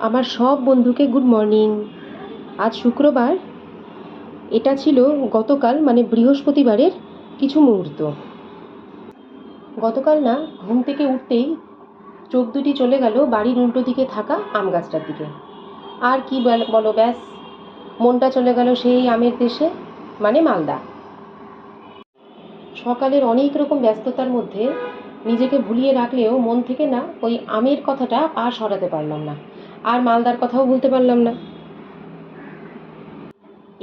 আমার সব বন্ধুকে গুড মর্নিং। আজ শুক্রবার। এটা ছিল গতকাল মানে বৃহস্পতিবারের কিছু মুহূর্ত। গতকাল না ঘুম থেকে উঠতেই চোখ দুটি চলে গেল বাড়ির উল্টো দিকে থাকা আম গাছটার দিকে। আর কি বলো, ব্যাস মনটা চলে গেল সেই আমের দেশে, মানে মালদা। সকালের অনেক রকম ব্যস্ততার মধ্যে নিজেকে ভুলিয়ে রাখলেও মন থেকে না ওই আমের কথাটা আর সরাতে পারলাম না, আর মালদার কথাও বলতে পারলাম না।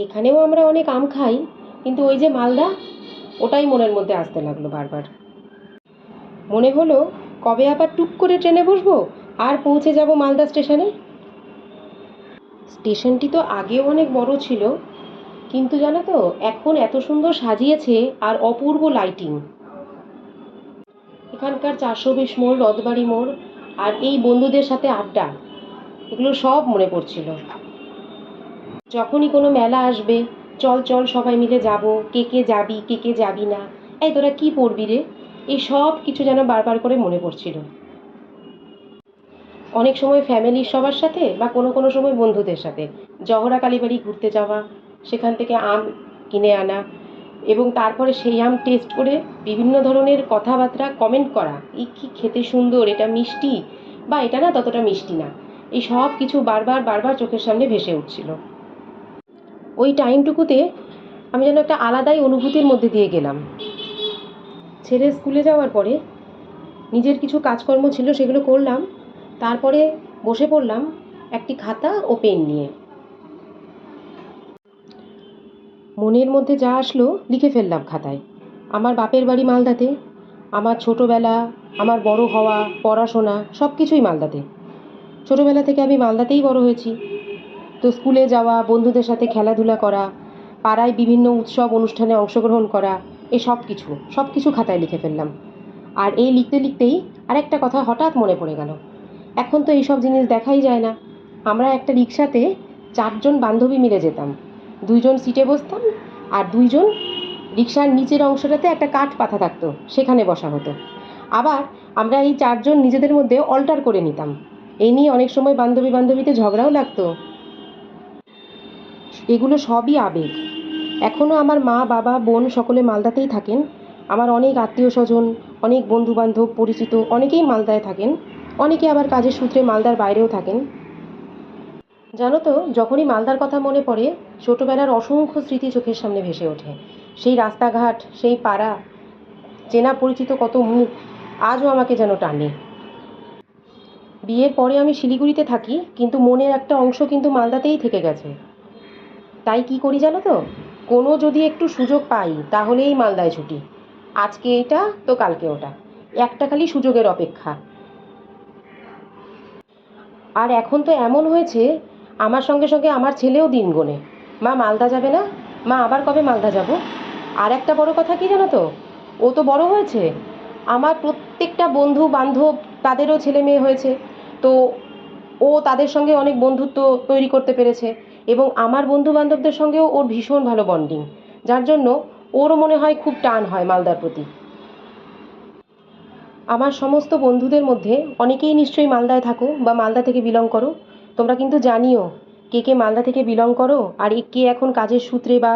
এখানেও আমরা অনেক আম খাই, কিন্তু ওই যে মালদা, ওটাই মনের মধ্যে আসতে লাগলো বারবার। মনে হলো কবে আবার টুক করে ট্রেনে বসবো আর পৌঁছে যাব মালদা স্টেশনে। স্টেশনটি তো আগেও অনেক বড় ছিল, কিন্তু জানো তো এখন এত সুন্দর সাজিয়েছে, আর অপূর্ব লাইটিং। এখানকার 420 মোড়, রথবাড়ি মোড়, আর এই বন্ধুদের সাথে আড্ডা, এগুলো সব মনে পড়ছিল। যখনই কোনো মেলা আসবে, চল চল সবাই মিলে যাব, কে কে যাবি কে কে যাবি না, এই তোরা কি পড়বি রে, এই সব কিছু যেন বারবার করে মনে পড়ছিল। অনেক সময় ফ্যামিলির সবার সাথে বা কোনো কোনো সময় বন্ধুদের সাথে জহরা কালীবাড়ি ঘুরতে যাওয়া, সেখান থেকে আম কিনে আনা এবং তারপরে সেই আম টেস্ট করে বিভিন্ন ধরনের কথাবার্তা কমেন্ট করা, এই কি খেতে সুন্দর, এটা মিষ্টি বা এটা না ততটা মিষ্টি না, এই সব কিছু বারবার বারবার চোখের সামনে ভেসে উঠছিল। ওই টাইমটুকুতে আমি যেন একটা আলাদাই অনুভূতির মধ্যে দিয়ে গেলাম। ছেলে স্কুলে যাওয়ার পরে নিজের কিছু কাজকর্ম ছিল, সেগুলো করলাম, তারপরে বসে পড়লাম একটি খাতা ও পেন নিয়ে। মনের মধ্যে যা আসলো লিখে ফেললাম খাতায়। আমার বাপের বাড়ি মালদাতে, আমার ছোটোবেলা, আমার বড় হওয়া, পড়াশোনা সব কিছুই মালদাতে। ছোটোবেলা থেকে আমি মালদাতেই বড় হয়েছি, তো স্কুলে যাওয়া, বন্ধুদের সাথে খেলাধুলা করা, পাড়ায় বিভিন্ন উৎসব অনুষ্ঠানে অংশগ্রহণ করা, এই সব কিছু খাতায় লিখে ফেললাম। আর এই লিখতে লিখতেই আরেকটা কথা হঠাৎ মনে পড়ে গেল। এখন তো এইসব জিনিস দেখাই যায় না। আমরা একটা রিক্সাতে 4জন বান্ধবী মিলে যেতাম, 2জন সিটে বসতাম, আর 2জন রিক্সার নিচের অংশটাতে একটা কাঠ পাতা থাকতো, সেখানে বসা হতো। আবার আমরা এই 4জন নিজেদের মধ্যে অল্টার করে নিতাম। এই নিয়ে অনেক সময় বান্ধবীতে ঝগড়াও লাগতো। এগুলো সবই আবেগ। এখনও আমার মা, বাবা, বোন সকলে মালদাতেই থাকেন। আমার অনেক আত্মীয় স্বজন, অনেক বন্ধুবান্ধব, পরিচিত অনেকেই মালদায় থাকেন। অনেকে আবার কাজের সূত্রে মালদার বাইরেও থাকেন। জানো তো, যখনই মালদার কথা মনে পড়ে, ছোটোবেলার অসংখ্য স্মৃতি চোখের সামনে ভেসে ওঠে। সেই রাস্তাঘাট, সেই পাড়া, চেনা পরিচিত কত মুখ আজও আমাকে যেন টানে। বিয়ের পরে আমি শিলিগুড়িতে থাকি, কিন্তু মনের একটা অংশ কিন্তু মালদাতেই থেকে গেছে। তাই কি করি জানো তো, কোনো যদি একটু সুযোগ পাই তাহলেই মালদায় ছুটি। আজকে এটা তো কালকে ওটা, একটা খালি সুযোগের অপেক্ষা। আর এখন তো এমন হয়েছে, আমার সঙ্গে সঙ্গে আমার ছেলেও দিন গোনে, মা মালদা যাবে না, মা আবার কবে মালদা যাব। আর একটা বড় কথা কি জানো তো, ও তো বড় হয়েছে, আমার প্রত্যেকটা বন্ধু বান্ধব তাদেরও ছেলে মেয়ে হয়েছে, তো ও তাদের সঙ্গে অনেক বন্ধুত্ব তৈরি করতে পেরেছে, এবং আমার বন্ধু বান্ধবদের সঙ্গেও ওর ভীষণ ভালো বন্ডিং, যার জন্য ওরও মনে হয় খুব টান হয় মালদার প্রতি। আমার সমস্ত বন্ধুদের মধ্যে অনেকেই নিশ্চয়ই মালদায় থাকো বা মালদা থেকে বিলং করো। তোমরা কিন্তু জানিও কে কে মালদা থেকে বিলং করো, আর কে এখন কাজের সূত্রে বা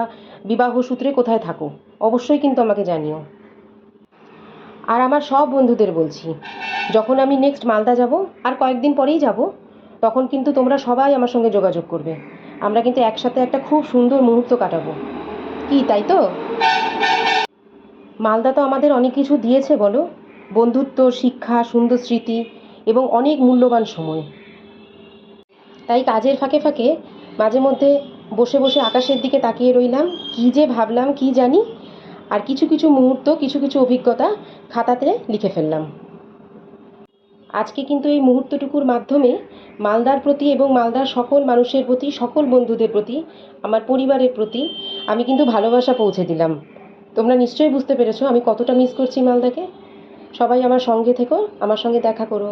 বিবাহ সূত্রে কোথায় থাকো, অবশ্যই কিন্তু আমাকে জানিও। আর আমার সব বন্ধুদের বলছি, যখন আমি নেক্সট মালদা যাব, আর কয়েকদিন পরেই যাব, তখন কিন্তু তোমরা সবাই আমার সঙ্গে যোগাযোগ করবে। আমরা কিন্তু একসাথে একটা খুব সুন্দর মুহূর্ত কাটাবো, কি তাই তো? মালদা তো আমাদের অনেক কিছু দিয়েছে বলো, বন্ধুত্ব, শিক্ষা, সুন্দর স্মৃতি এবং অনেক মূল্যবান সময়। তাই কাজের ফাঁকে ফাঁকে মাঝে মধ্যে বসে বসে আকাশের দিকে তাকিয়ে রইলাম, কী যে ভাবলাম কি জানি, আর কিছু কিছু মুহূর্ত, কিছু কিছু অভিজ্ঞতা খাতাতে লিখে ফেললাম। আজকে কিন্তু এই মুহূর্তটুকুর মাধ্যমে মালদার প্রতি এবং মালদার সকল মানুষের প্রতি, সকল বন্ধুদের প্রতি, আমার পরিবারের প্রতি আমি কিন্তু ভালোবাসা পৌঁছে দিলাম। তোমরা নিশ্চয়ই বুঝতে পেরেছো আমি কতটা মিস করছি মালদাকে। সবাই আমার সঙ্গে থেকো, আমার সঙ্গে দেখা করো।